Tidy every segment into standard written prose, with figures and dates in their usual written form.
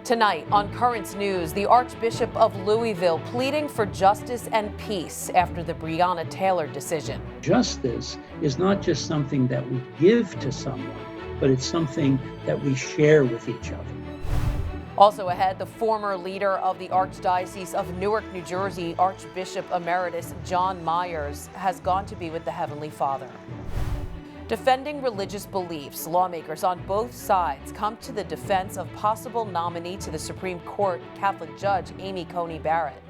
Tonight on KURTZ News, the Archbishop of Louisville pleading for justice and peace after the Breonna Taylor decision. Justice is not just something that we give to someone, but it's something that we share with each other. Also ahead, the former leader of the Archdiocese of Newark, New Jersey, Archbishop Emeritus John Myers, has gone to be with the Heavenly Father. Defending religious beliefs, lawmakers on both sides come to the defense of possible nominee to the Supreme Court, Catholic Judge Amy Coney Barrett.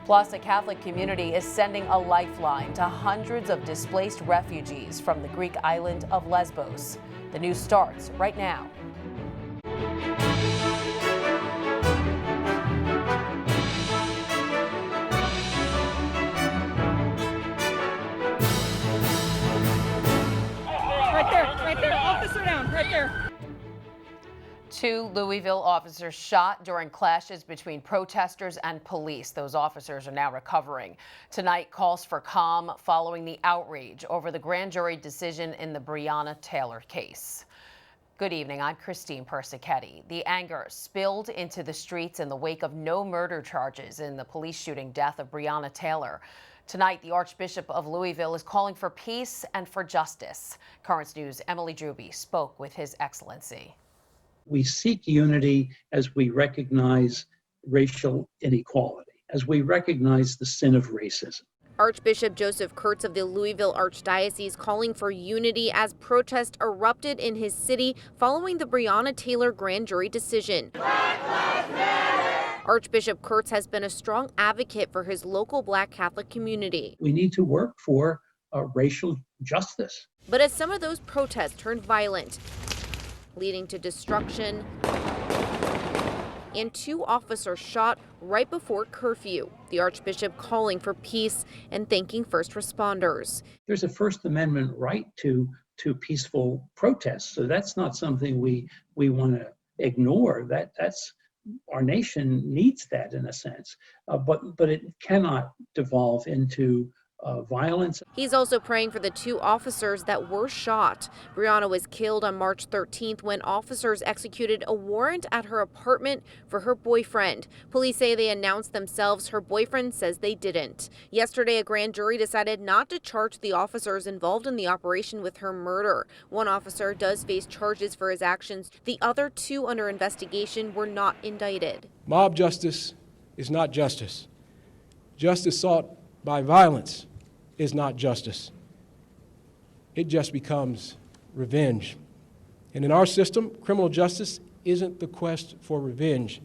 Plus, a Catholic community is sending a lifeline to hundreds of displaced refugees from the Greek island of Lesbos. The news starts right now. Right there, officer down, right there. 2 Louisville officers shot during clashes between protesters and police. Those officers are now recovering. Tonight calls for calm following the outrage over the grand jury decision in the Breonna Taylor case. Good evening, I'm Christine Persichetti. The anger spilled into the streets in the wake of no murder charges in the police shooting death of Breonna Taylor. Tonight, the Archbishop of Louisville is calling for peace and for justice. KURTZ News' Emily DROOBY spoke with His Excellency. We seek unity as we recognize racial inequality, as we recognize the sin of racism. Archbishop Joseph KURTZ of the Louisville Archdiocese calling for unity as protests erupted in his city following the Breonna Taylor grand jury decision. Black Lives Matter! Archbishop KURTZ has been a strong advocate for his local Black Catholic community. We need to work for racial justice. But as some of those protests turned violent, leading to destruction, and 2 officers shot right before curfew, the Archbishop calling for peace and thanking first responders. There's a First Amendment right to peaceful protests, so that's not something we want to ignore. That's our nation needs that in a sense, but it cannot devolve into violence. He's also praying for the 2 officers that were shot. Breonna was killed on March 13th when officers executed a warrant at her apartment for her boyfriend. Police say they announced themselves. Her boyfriend says they didn't. Yesterday, a grand jury decided not to charge the officers involved in the operation with her murder. 1 officer does face charges for his actions. The other 2 under investigation were not indicted. Mob justice is not justice. Justice sought by violence is not justice. It just becomes revenge. And in our system, criminal justice isn't the quest for revenge.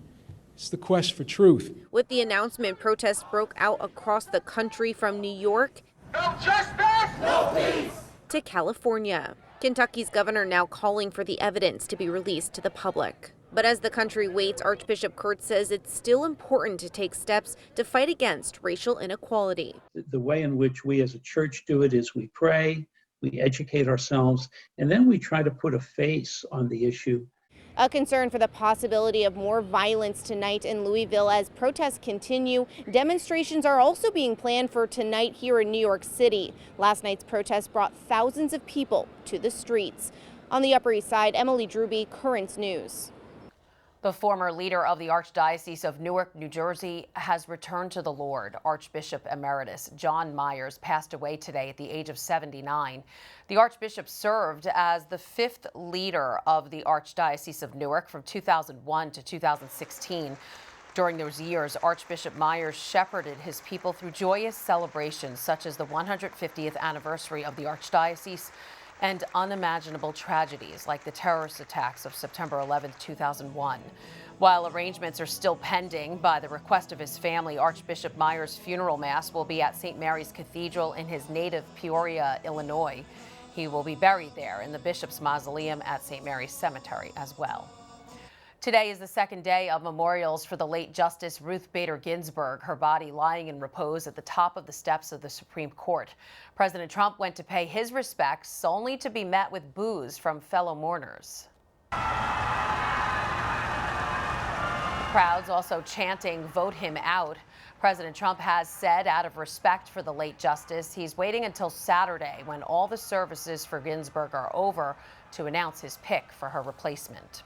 It's the quest for truth. With the announcement, protests broke out across the country from New York No justice, no peace. to California. Kentucky's governor now calling for the evidence to be released to the public. But as the country waits, Archbishop KURTZ says it's still important to take steps to fight against racial inequality. The way in which we as a church do it is we pray, we educate ourselves, and then we try to put a face on the issue. A concern for the possibility of more violence tonight in Louisville as protests continue. Demonstrations are also being planned for tonight here in New York City. Last night's protests brought thousands of people to the streets. On the Upper East Side, Emily DROOBY, KURTZ News. The former leader of the Archdiocese of Newark, New Jersey, has returned to the Lord. Archbishop Emeritus John Myers passed away today at the age of 79. The Archbishop served as the 5th leader of the Archdiocese of Newark from 2001 to 2016. During those years, Archbishop Myers shepherded his people through joyous celebrations such as the 150th anniversary of the Archdiocese and unimaginable tragedies like the terrorist attacks of September 11, 2001. While arrangements are still pending by the request of his family, Archbishop Myers' funeral mass will be at St. Mary's Cathedral in his native Peoria, Illinois. He will be buried there in the Bishop's Mausoleum at St. Mary's Cemetery as well. Today is the 2nd day of memorials for the late Justice Ruth Bader Ginsburg, her body lying in repose at the top of the steps of the Supreme Court. President Trump went to pay his respects only to be met with boos from fellow mourners. Crowds also chanting, "Vote him out." President Trump has said, out of respect for the late justice, he's waiting until Saturday when all the services for Ginsburg are over to announce his pick for her replacement.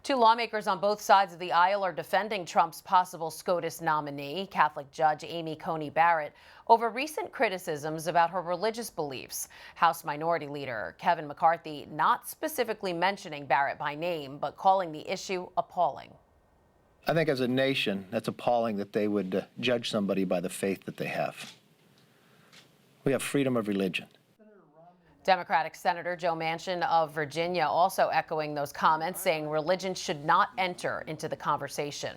Two lawmakers on both sides of the aisle are defending Trump's possible SCOTUS nominee, Catholic Judge Coney Barrett, over recent criticisms about her religious beliefs. House Minority Leader Kevin McCarthy not specifically mentioning Barrett by name, but calling the issue appalling. I think as a nation, that's appalling that they would judge somebody by the faith that they have. We have freedom of religion. Democratic Senator Joe Manchin of Virginia also echoing those comments, saying religion should not enter into the conversation.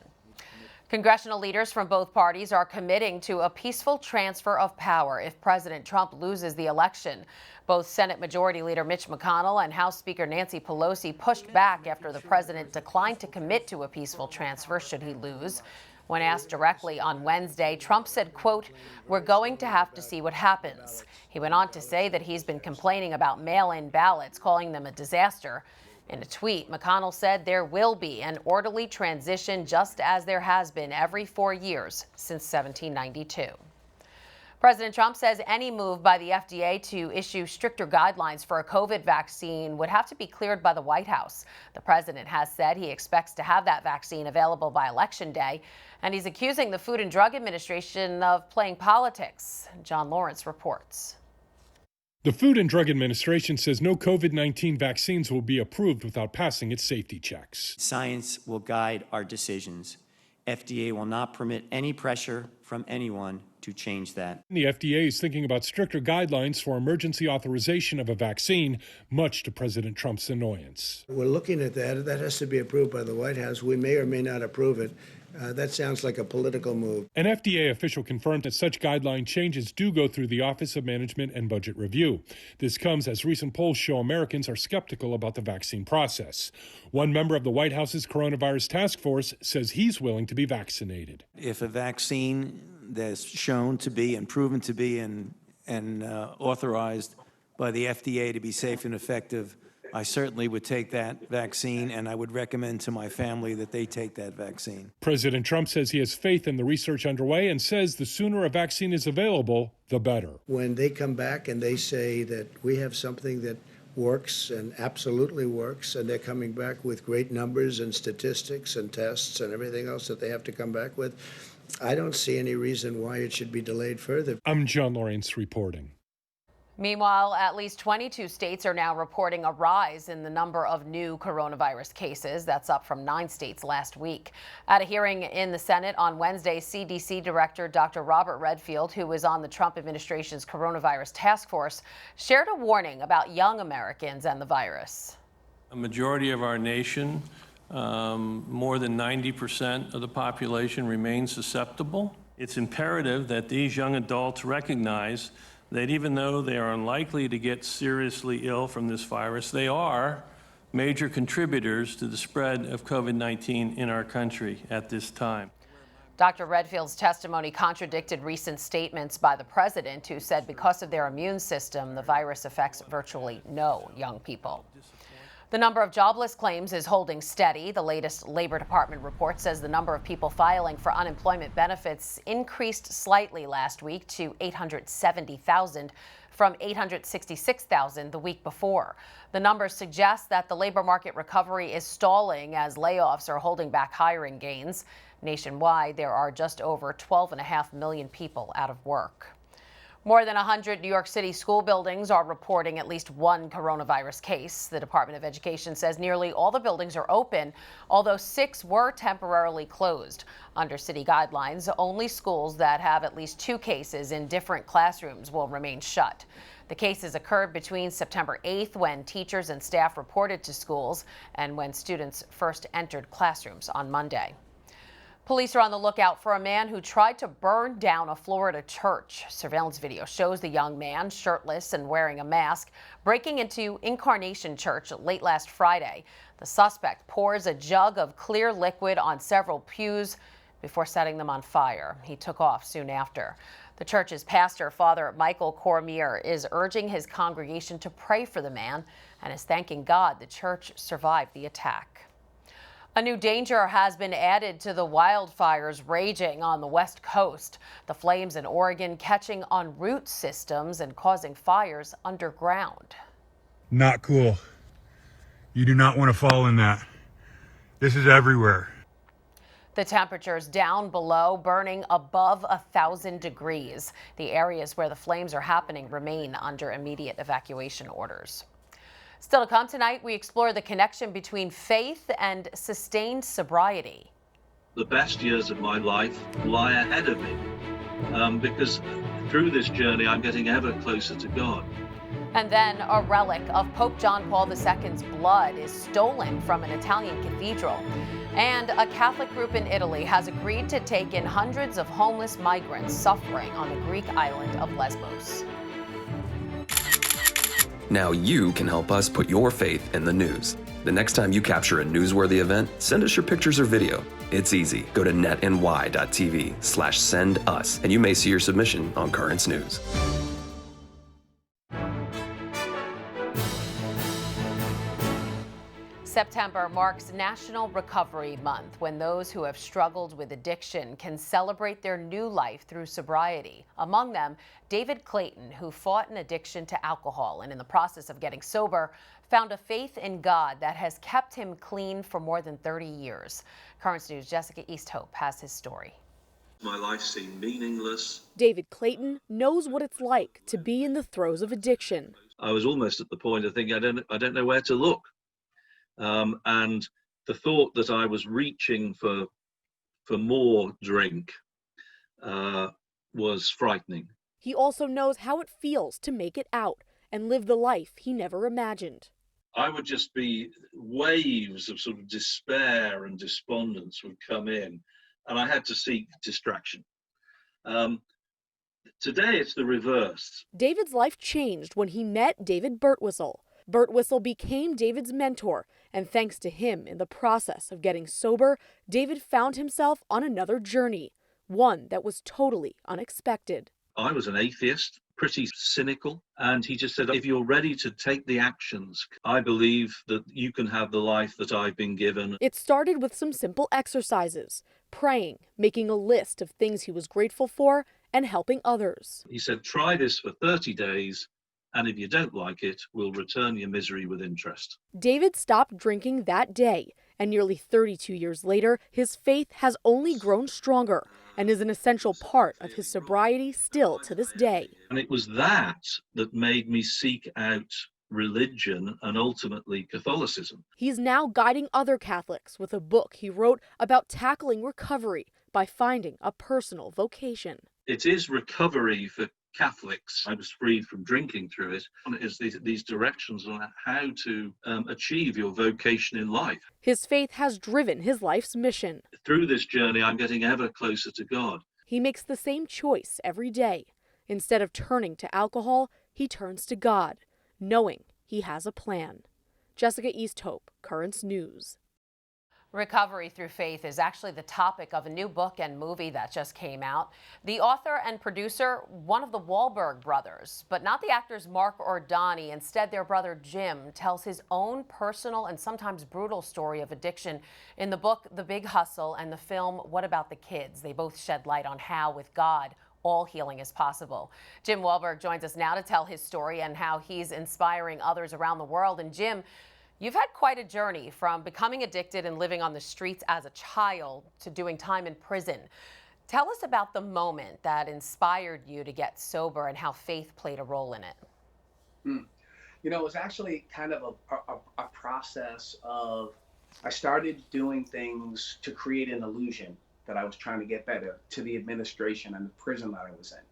Congressional leaders from both parties are committing to a peaceful transfer of power if President Trump loses the election. Both Senate Majority Leader Mitch McConnell and House Speaker Nancy Pelosi pushed back after the president declined to commit to a peaceful transfer should he lose. When asked directly on Wednesday, Trump said, quote, "We're going to have to see what happens." He went on to say that he's been complaining about mail-in ballots, calling them a disaster. In a tweet, McConnell said there will be an orderly transition just as there has been every 4 years since 1792. President Trump says any move by the FDA to issue stricter guidelines for a COVID vaccine would have to be cleared by the White House. The president has said he expects to have that vaccine available by Election Day, and he's accusing the Food and Drug Administration of playing politics. John Lawrence reports. The Food and Drug Administration says no COVID-19 vaccines will be approved without passing its safety checks. Science will guide our decisions. FDA will not permit any pressure from anyone to change that. The FDA is thinking about stricter guidelines for emergency authorization of a vaccine, much to President Trump's annoyance. We're looking at that. That has to be approved by the White House. We may or may not approve it. That sounds like a political move. An FDA official confirmed that such guideline changes do go through the Office of Management and Budget Review. This comes as recent polls show Americans are skeptical about the vaccine process. One member of the White House's coronavirus task force says he's willing to be vaccinated. If a vaccine that's shown to be and proven to be and authorized by the FDA to be safe and effective, I certainly would take that vaccine, and I would recommend to my family that they take that vaccine. President Trump says he has faith in the research underway and says the sooner a vaccine is available, the better. When they come back and they say that we have something that works and absolutely works, and they're coming back with great numbers and statistics and tests and everything else that they have to come back with, I don't see any reason why it should be delayed further. I'm John Lawrence reporting. Meanwhile, at least 22 states are now reporting a rise in the number of new coronavirus cases. That's up from 9 states last week. At a hearing in the Senate on Wednesday, CDC Director Dr. Robert Redfield, who was on the Trump administration's coronavirus task force, shared a warning about young Americans and the virus. A majority of our nation, more than 90% of the population, remains susceptible. It's imperative that these young adults recognize that even though they are unlikely to get seriously ill from this virus, they are major contributors to the spread of COVID-19 in our country at this time. Dr. Redfield's testimony contradicted recent statements by the president, who said because of their immune system, the virus affects virtually no young people. The number of jobless claims is holding steady. The latest Labor Department report says the number of people filing for unemployment benefits increased slightly last week to 870,000 from 866,000 the week before. The numbers suggest that the labor market recovery is stalling as layoffs are holding back hiring gains. Nationwide, there are just over 12.5 million people out of work. More than 100 New York City school buildings are reporting at least one coronavirus case. The Department of Education says nearly all the buildings are open, although 6 were temporarily closed. Under city guidelines, only schools that have at least 2 cases in different classrooms will remain shut. The cases occurred between September 8th, when teachers and staff reported to schools, and when students first entered classrooms on Monday. Police are on the lookout for a man who tried to burn down a Florida church. Surveillance video shows the young man, shirtless and wearing a mask, breaking into Incarnation Church late last Friday. The suspect pours a jug of clear liquid on several pews before setting them on fire. He took off soon after. The church's pastor, Father Michael Cormier, is urging his congregation to pray for the man and is thanking God the church survived the attack. A new danger has been added to the wildfires raging on the West Coast. The flames in Oregon catching on root systems and causing fires underground. Not cool. You do not want to fall in that. This is everywhere. The temperatures down below, burning above 1,000 degrees. The areas where the flames are happening remain under immediate evacuation orders. Still to come tonight, we explore the connection between faith and sustained sobriety. The best years of my life lie ahead of me because through this journey I'm getting ever closer to God. And then a relic of Pope John Paul II's blood is stolen from an Italian cathedral. And a Catholic group in Italy has agreed to take in hundreds of homeless migrants suffering on the Greek island of Lesbos. Now you can help us put your faith in the news. The next time you capture a newsworthy event, send us your pictures or video. It's easy. Go to netny.tv/send us, and you may see your submission on KURTZ News. September marks National Recovery Month, when those who have struggled with addiction can celebrate their new life through sobriety. Among them, David Clayton, who fought an addiction to alcohol and in the process of getting sober, found a faith in God that has kept him clean for more than 30 years. KURTZ News' Jessica Easthope has his story. My life seemed meaningless. David Clayton knows what it's like to be in the throes of addiction. I was almost at the point of thinking, I don't know where to look. And the thought that I was reaching for more drink was frightening. He also knows how it feels to make it out and live the life he never imagined. I would just be waves of sort of despair and despondence would come in, and I had to seek distraction. Today it's the reverse. David's life changed when he met David Birtwistle. Birtwistle became David's mentor, and thanks to him in the process of getting sober, David found himself on another journey, one that was totally unexpected. I was an atheist, pretty cynical, and he just said, if you're ready to take the actions, I believe that you can have the life that I've been given. It started with some simple exercises, praying, making a list of things he was grateful for, and helping others. He said, try this for 30 days. And if you don't like it, we'll return your misery with interest. David stopped drinking that day, and nearly 32 years later, his faith has only grown stronger and is an essential part of his sobriety still to this day. And it was that made me seek out religion and ultimately Catholicism. He's now guiding other Catholics with a book he wrote about tackling recovery by finding a personal vocation. It is recovery for Catholics. I was freed from drinking through it. And it is these directions on how to achieve your vocation in life. His faith has driven his life's mission. Through this journey, I'm getting ever closer to God. He makes the same choice every day. Instead of turning to alcohol, he turns to God, knowing he has a plan. Jessica Easthope, KURTZ News. Recovery through faith is actually the topic of a new book and movie that just came out. The author and producer, one of the Wahlberg brothers, but not the actors Mark or Donnie. Instead, their brother Jim tells his own personal and sometimes brutal story of addiction in the book The Big Hustle and the film What About the Kids? They both shed light on how, with God, all healing is possible. Jim Wahlberg joins us now to tell his story and how he's inspiring others around the world. And Jim, you've had quite a journey from becoming addicted and living on the streets as a child to doing time in prison. Tell us about the moment that inspired you to get sober and how faith played a role in it. You know, it was actually kind of a process of, I started doing things to create an illusion that I was trying to get better to the administration and the prison that I was in.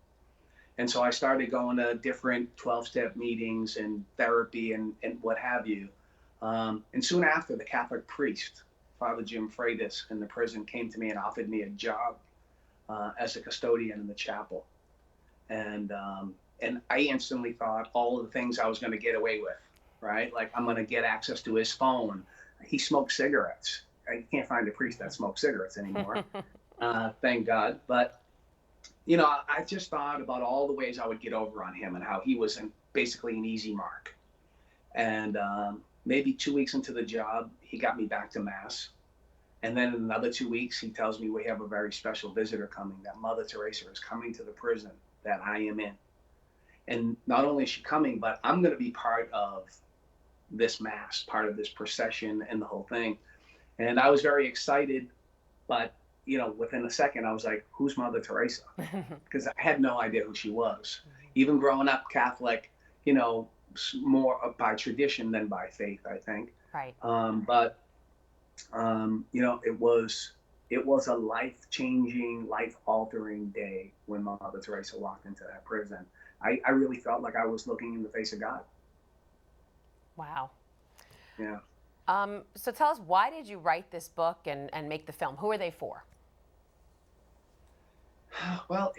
And so I started going to different 12-step meetings and therapy and what have you. And soon after, the Catholic priest, Father Jim Freitas in the prison, came to me and offered me a job as a custodian in the chapel. And I instantly thought all of the things I was going to get away with, right? Like, I'm going to get access to his phone. He smoked cigarettes. You can't find a priest that smokes cigarettes anymore, thank God. But, you know, I just thought about all the ways I would get over on him and how he was basically an easy mark. And maybe 2 weeks into the job, he got me back to Mass. And then in another 2 weeks, he tells me we have a very special visitor coming, that Mother Teresa is coming to the prison that I am in. And not only is she coming, but I'm going to be part of this Mass, part of this procession and the whole thing. And I was very excited, but you know, within a second, I was like, who's Mother Teresa? Because I had no idea who she was. Even growing up Catholic, you know, more by tradition than by faith, I think. Right. You know, it was a life-changing, life-altering day when Mother Teresa walked into that prison. I really felt like I was looking in the face of God. Wow. Yeah. So tell us, why did you write this book and make the film? Who are they for? Well,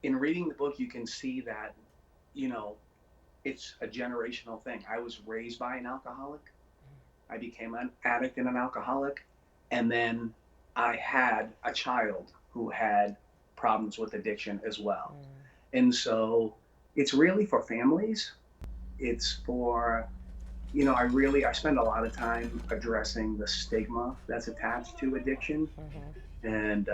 in reading the book, you can see that, you know, it's a generational thing. I was raised by an alcoholic. I became an addict and an alcoholic. And then I had a child who had problems with addiction as well. And so it's really for families. It's for, you know, I spend a lot of time addressing the stigma that's attached to addiction. And,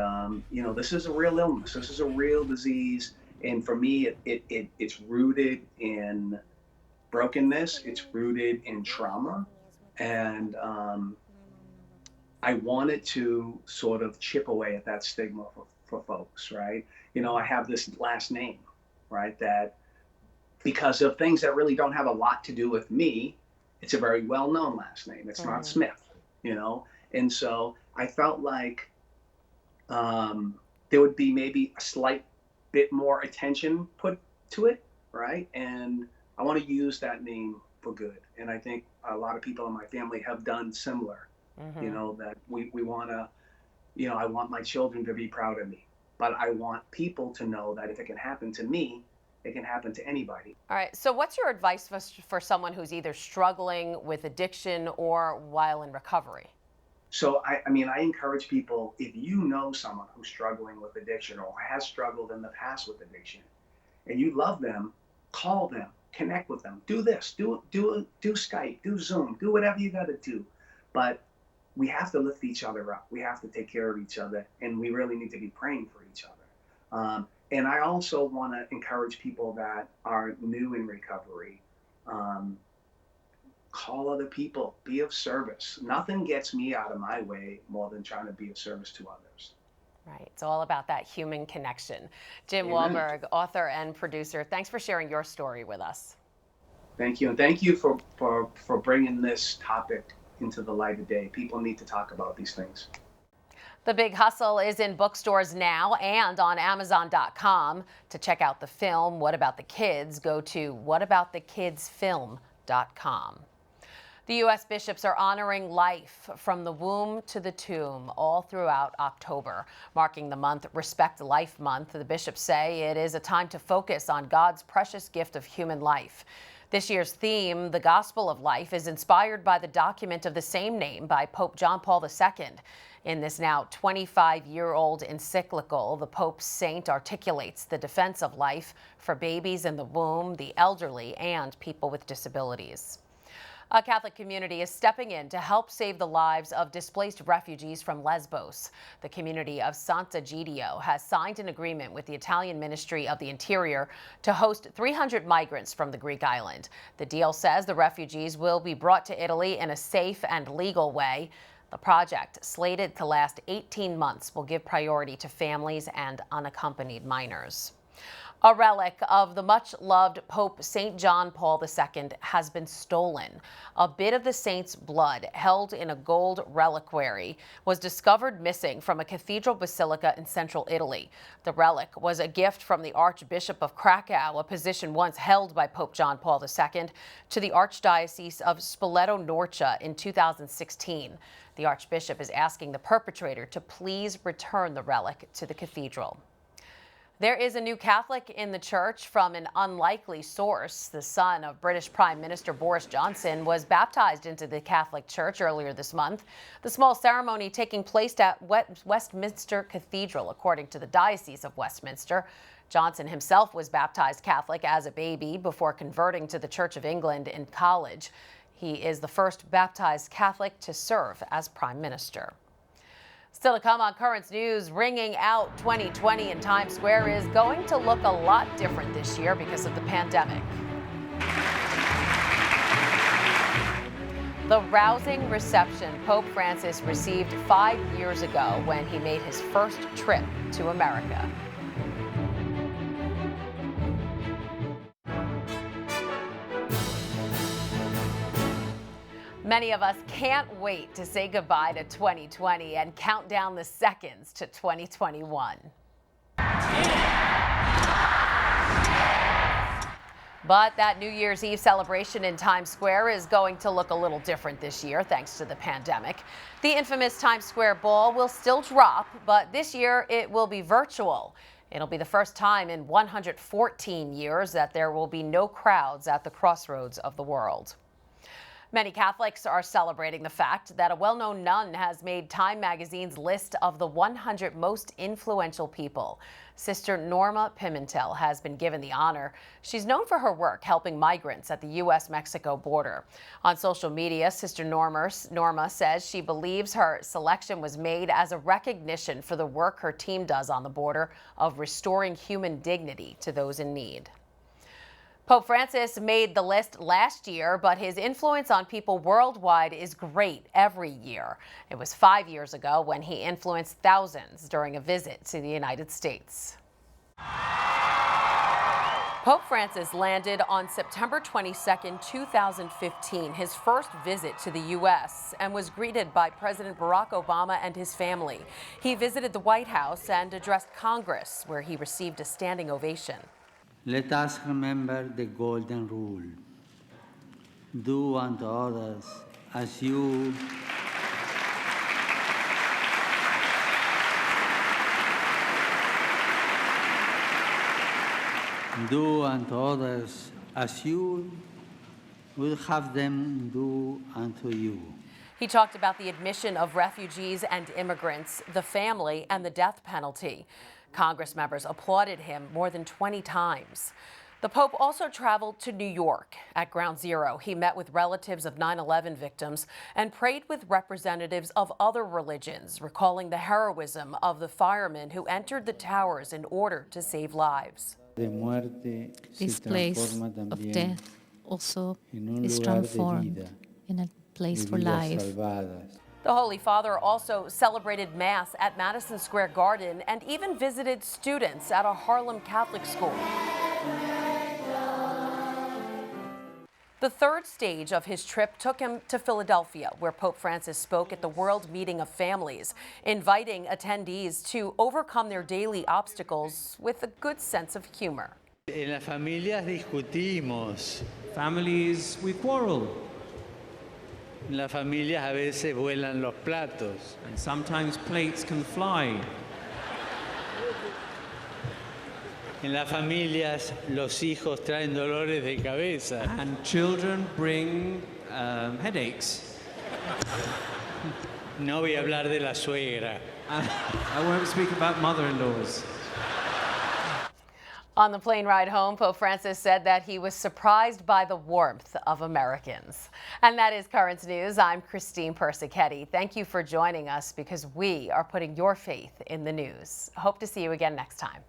you know, this is a real illness. This is a real disease. And for me, it's rooted in brokenness. It's rooted in trauma. And I wanted to sort of chip away at that stigma for folks, right? You know, I have this last name, right? That because of things that really don't have a lot to do with me, it's a very well-known last name. It's not Smith, you know? And so I felt like there would be maybe a slight bit more attention put to it, right? And I want to use that name for good. And I think a lot of people in my family have done similar, you know, that we want to, you know, I want my children to be proud of me, but I want people to know that if it can happen to me, it can happen to anybody. All right. So what's your advice for someone who's either struggling with addiction or while in recovery? So, I mean, I encourage people, if you know someone who's struggling with addiction or has struggled in the past with addiction, and you love them, call them, connect with them, do this, do Skype, do Zoom, do whatever you got to do. But we have to lift each other up. We have to take care of each other, and we really need to be praying for each other. And I also want to encourage people that are new in recovery. Call other people, be of service. Nothing gets me out of my way more than trying to be of service to others. Right. It's all about that human connection. Jim Amen. Wahlberg, author and producer, thanks for sharing your story with us. Thank you. And thank you for bringing this topic into the light of day. People need to talk about these things. The Big Hustle is in bookstores now and on Amazon.com. To check out the film, What About the Kids, go to whataboutthekidsfilm.com. The U.S. bishops are honoring life from the womb to the tomb all throughout October. Marking the month Respect Life Month, the bishops say it is a time to focus on God's precious gift of human life. This year's theme, The Gospel of Life, is inspired by the document of the same name by Pope John Paul II. In this now 25-year-old encyclical, the Pope's saint articulates the defense of life for babies in the womb, the elderly, and people with disabilities. A Catholic community is stepping in to help save the lives of displaced refugees from Lesbos. The community of Sant'Egidio has signed an agreement with the Italian Ministry of the Interior to host 300 migrants from the Greek island. The deal says the refugees will be brought to Italy in a safe and legal way. The project, slated to last 18 months, will give priority to families and unaccompanied minors. A relic of the much-loved Pope St. John Paul II has been stolen. A bit of the saint's blood, held in a gold reliquary, was discovered missing from a cathedral basilica in central Italy. The relic was a gift from the Archbishop of Krakow, a position once held by Pope John Paul II, to the Archdiocese of Spoleto-Norcia in 2016. The Archbishop is asking the perpetrator to please return the relic to the cathedral. There is a new Catholic in the church from an unlikely source. The son of British Prime Minister Boris Johnson was baptized into the Catholic Church earlier this month. The small ceremony taking place at Westminster Cathedral, according to the Diocese of Westminster. Johnson himself was baptized Catholic as a baby before converting to the Church of England in college. He is the first baptized Catholic to serve as Prime Minister. Still to come on KURTZ News, ringing out 2020 in Times Square is going to look a lot different this year because of the pandemic. The rousing reception Pope Francis received 5 years ago when he made his first trip to America. Many of us can't wait to say goodbye to 2020 and count down the seconds to 2021. But that New Year's Eve celebration in Times Square is going to look a little different this year thanks to the pandemic. The infamous Times Square ball will still drop, but this year it will be virtual. It'll be the first time in 114 years that there will be no crowds at the crossroads of the world. Many Catholics are celebrating the fact that a well-known nun has made Time magazine's list of the 100 most influential people. Sister Norma Pimentel has been given the honor. She's known for her work helping migrants at the U.S.-Mexico border. On social media, Sister Norma says she believes her selection was made as a recognition for the work her team does on the border of restoring human dignity to those in need. Pope Francis made the list last year, but his influence on people worldwide is great every year. It was 5 years ago when he influenced thousands during a visit to the United States. Pope Francis landed on September 22, 2015, his first visit to the U.S., and was greeted by President Barack Obama and his family. He visited the White House and addressed Congress, where he received a standing ovation. Let us remember the golden rule. Do unto others as you would have them do unto you. He talked about the admission of refugees and immigrants, the family, and the death penalty. Congress members applauded him more than 20 times. The Pope also traveled to New York. At Ground Zero, he met with relatives of 9/11 victims and prayed with representatives of other religions, recalling the heroism of the firemen who entered the towers in order to save lives. This place of death also is transformed in a place for life. The Holy Father also celebrated Mass at Madison Square Garden and even visited students at a Harlem Catholic school. The third stage of his trip took him to Philadelphia, where Pope Francis spoke at the World Meeting of Families, inviting attendees to overcome their daily obstacles with a good sense of humor. En las familias discutimos. Families, we quarrel. En las familias a veces vuelan los platos. And sometimes plates can fly. En las familias los hijos traen dolores de cabeza. And children bring headaches. No voy a hablar de la suegra. I won't speak about mother-in-laws. On the plane ride home, Pope Francis said that he was surprised by the warmth of Americans. And that is KURTZ News. I'm Christine Persichetti. Thank you for joining us because we are putting your faith in the news. Hope to see you again next time.